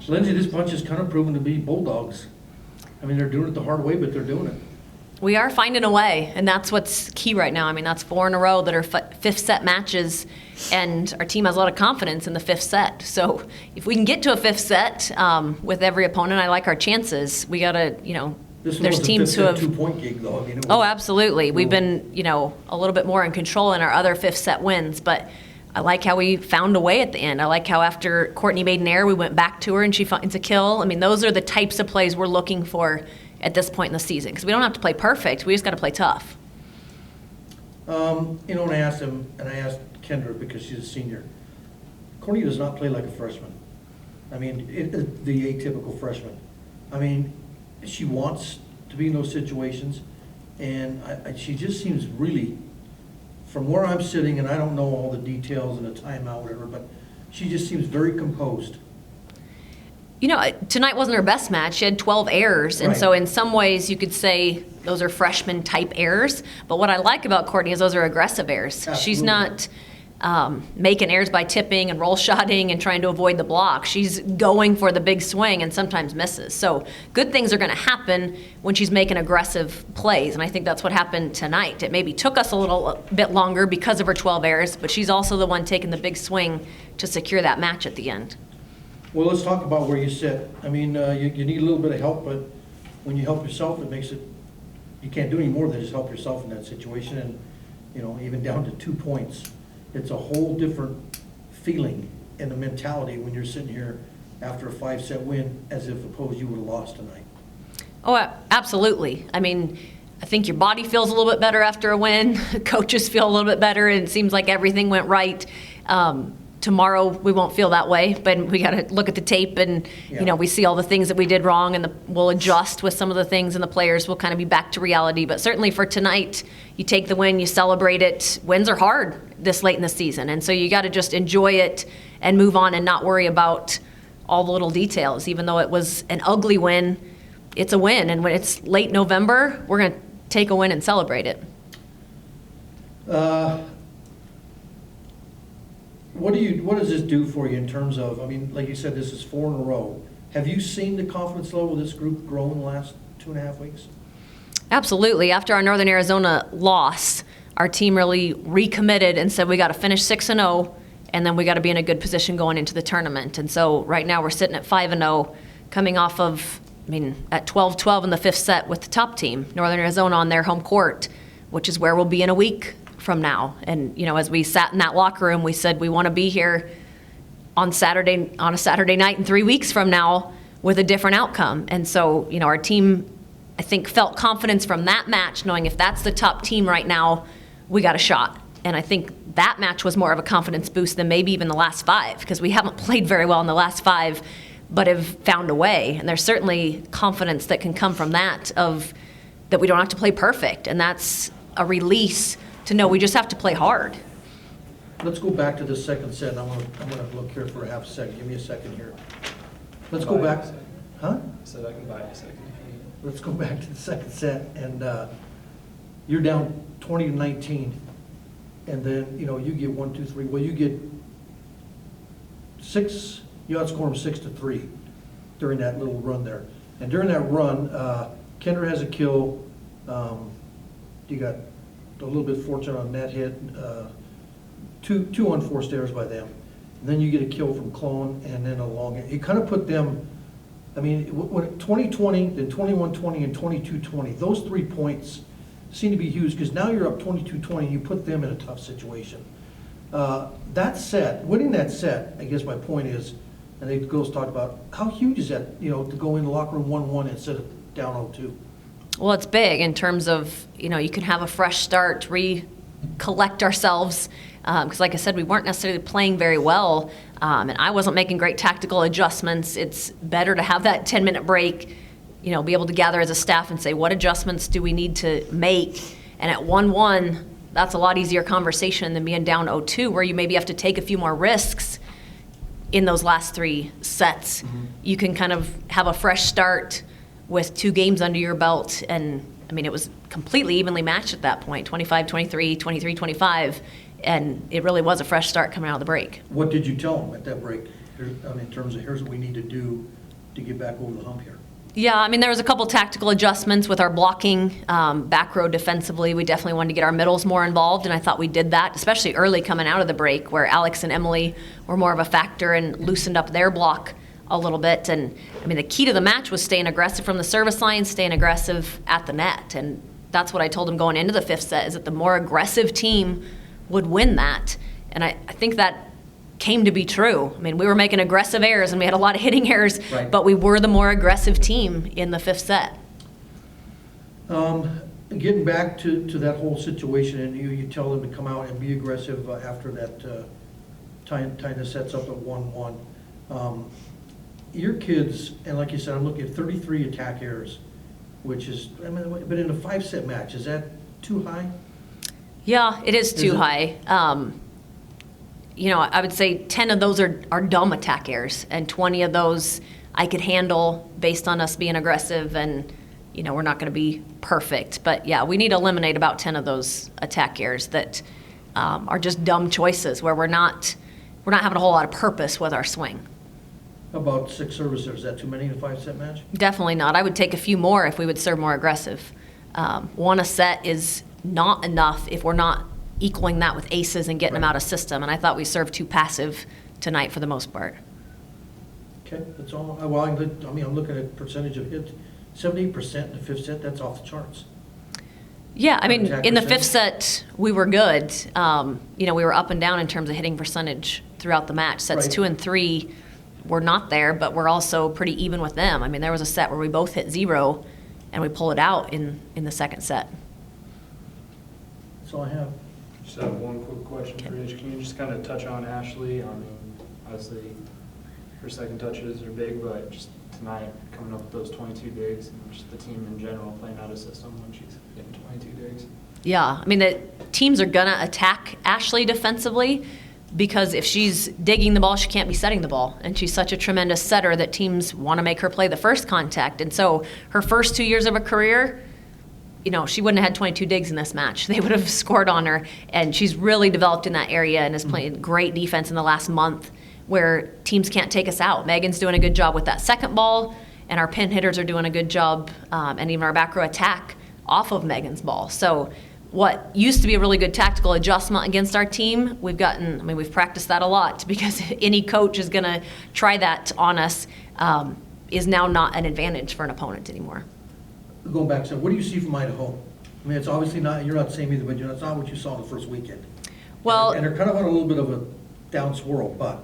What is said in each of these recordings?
Lyndsey, this bunch is kind of proven to be bulldogs. I mean, they're doing it the hard way, but they're doing it. We are finding a way, and that's what's key right now. I mean, that's 4 in a row that are fifth set matches, and our team has a lot of confidence in the fifth set. So if we can get to a fifth set with every opponent, I like our chances. We got to, there's teams who have 2-point gig, though. Oh, absolutely. We've been, a little bit more in control in our other fifth set wins, but I like how we found a way at the end. I like how after Courtney made an error, we went back to her and she finds a kill. I mean, those are the types of plays we're looking for at this point in the season, because we don't have to play perfect. We just got to play tough. And I asked him, and I asked Kendra because she's a senior. Courtney does not play like a freshman. I mean, the atypical freshman. I mean, she wants to be in those situations, and she just seems really, from where I'm sitting, and I don't know all the details and the timeout, whatever, but she just seems very composed. Tonight wasn't her best match. She had 12 errors, and so in some ways you could say those are freshman-type errors. But what I like about Courtney is those are aggressive errors. Absolutely. She's not making errors by tipping and roll shotting and trying to avoid the block. She's going for the big swing and sometimes misses. So good things are going to happen when she's making aggressive plays, and I think that's what happened tonight. It maybe took us a little bit longer because of her 12 errors, but she's also the one taking the big swing to secure that match at the end. Well, let's talk about where you sit. I mean, you need a little bit of help, but when you help yourself, it makes it, you can't do any more than just help yourself in that situation. And, even down to 2 points, it's a whole different feeling and the mentality when you're sitting here after a 5-set win as if opposed you would have lost tonight. Oh, absolutely. I mean, I think your body feels a little bit better after a win. Coaches feel a little bit better, and it seems like everything went right. Tomorrow we won't feel that way, but we got to look at the tape and, we see all the things that we did wrong, and we'll adjust with some of the things, and the players will kind of be back to reality. But certainly for tonight, you take the win, you celebrate it. Wins are hard this late in the season, and so you got to just enjoy it and move on and not worry about all the little details. Even though it was an ugly win, it's a win, and when it's late November, we're going to take a win and celebrate it. What does this do for you in terms of, I mean, like you said, this is 4 in a row. Have you seen the confidence level of this group grow in the last 2.5 weeks? Absolutely. After our Northern Arizona loss, our team really recommitted and said we got to finish 6-0, and then we got to be in a good position going into the tournament. And so right now we're sitting at 5-0, coming off of, at 12-12 in the fifth set with the top team, Northern Arizona on their home court, which is where we'll be in a week from now. And as we sat in that locker room, we said we want to be here on a Saturday night and 3 weeks from now with a different outcome. And so our team, I think, felt confidence from that match, knowing if that's the top team right now, we got a shot. And I think that match was more of a confidence boost than maybe even the last 5, because we haven't played very well in the last 5 but have found a way. And there's certainly confidence that can come from that we don't have to play perfect, and that's a release to know we just have to play hard. Let's go back to the second set. I'm gonna look here for a half a second. Give me a second here. Let's go back. Huh? So I can buy you a second. Let's go back to the second set, and you're down 20-19, and then you get 1, 2, 3. Well, you get 6. You outscore them 6-3 during that little run there. And during that run, Kendra has a kill. You got a little bit fortunate on net hit, two unforced errors by them. And then you get a kill from Clone, and then a long. It kind of put them, when 20-20, then 21-20, and 22-20, those 3 points seem to be huge, because now you're up 22-20, and you put them in a tough situation. That set, winning that set, I guess my point is, and the girls talked about, how huge is that, to go in the locker room 1-1 instead of down 0-2? Well, it's big in terms of, you can have a fresh start, recollect ourselves, because like I said, we weren't necessarily playing very well, and I wasn't making great tactical adjustments. It's better to have that 10-minute break, be able to gather as a staff and say, what adjustments do we need to make? And at 1-1, that's a lot easier conversation than being down 0-2, where you maybe have to take a few more risks in those last 3 sets. Mm-hmm. You can kind of have a fresh start with 2 games under your belt, and it was completely evenly matched at that point, 25-23, 23-25, and it really was a fresh start coming out of the break. What did you tell them at that break? in terms of here's what we need to do to get back over the hump here? Yeah, I mean, there was a couple tactical adjustments with our blocking, back row defensively. We definitely wanted to get our middles more involved, and I thought we did that, especially early coming out of the break, where Alex and Emily were more of a factor and loosened up their block a little bit. And, I mean, the key to the match was staying aggressive from the service line, staying aggressive at the net. And that's what I told them going into the fifth set, is that the more aggressive team would win that. And I think that came to be true. I mean, we were making aggressive errors and we had a lot of hitting errors, right, but we were the more aggressive team in the fifth set. Getting back to that whole situation, and you tell them to come out and be aggressive after that tying the sets up at 1-1. Your kids, and like you said, I'm looking at 33 attack errors, which is, I mean, but in a 5-set match, is that too high? Yeah, it is too high. You know, I would say 10 of those are dumb attack errors, and 20 of those I could handle based on us being aggressive, and, you know, we're not going to be perfect. But, yeah, we need to eliminate about 10 of those attack errors that are just dumb choices where we're not having a whole lot of purpose with our swing. How about 6 servicers? Is that too many in a 5-set match? Definitely not. I would take a few more if we would serve more aggressive. 1 a set is not enough if we're not equaling that with aces and getting them out of system. And I thought we served too passive tonight for the most part. Okay, that's all. Well, I mean, I'm looking at percentage of hits. 78% in the 5th set, that's off the charts. Yeah, I mean, Attack in the percentage? 5th set, we were good. You know, we were up and down in terms of hitting percentage throughout the match. Sets Right. 2 and 3 were not there, but we're also pretty even with them. I mean, there was a set where we both hit 0, and we pull it out in the second set. That's all I have. Just have one quick question for Rich. Can you just kind of touch on Ashley? I mean, obviously, her second touches are big, but just tonight, coming up with those 22 digs, and just the team in general playing out of system when she's getting 22 digs. Yeah, I mean, the teams are going to attack Ashley defensively because if she's digging the ball, she can't be setting the ball. And she's such a tremendous setter that teams want to make her play the first contact. And so her first 2 years of her career, you know, she wouldn't have had 22 digs in this match. They would have scored on her. And she's really developed in that area and is playing great defense in the last month where teams can't take us out. Megan's doing a good job with that second ball, and our pin hitters are doing a good job, and even our back row attack off of Megan's ball. So what used to be a really good tactical adjustment against our team, we've practiced that a lot because any coach is going to try that on us, is now not an advantage for an opponent anymore. Going back, so what do you see from Idaho? I mean, it's obviously not, you're not the same either, but it's not what you saw in the first weekend. Well, And they're kind of on a little bit of a down swirl, but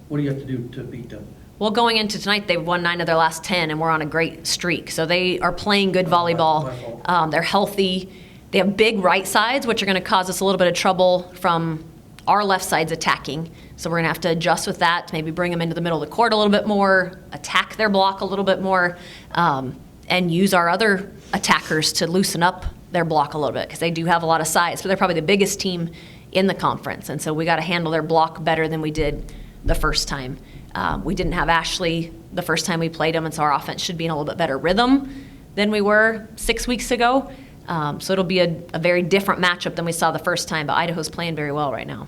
what do you have to do to beat them? well, going into tonight, they've won 9 of their last 10, and we're on a great streak. So they are playing good volleyball. My fault. They're healthy. They have big right sides, which are going to cause us a little bit of trouble from our left sides attacking. So we're going to have to adjust with that, maybe bring them into the middle of the court a little bit more, attack their block a little bit more, and use our other attackers to loosen up their block a little bit because they do have a lot of size. But they're probably the biggest team in the conference, and so we got to handle their block better than we did the first time. We didn't have Ashley the first time we played them, and so our offense should be in a little bit better rhythm than we were 6 weeks ago. So it'll be a very different matchup than we saw the first time, but Idaho's playing very well right now.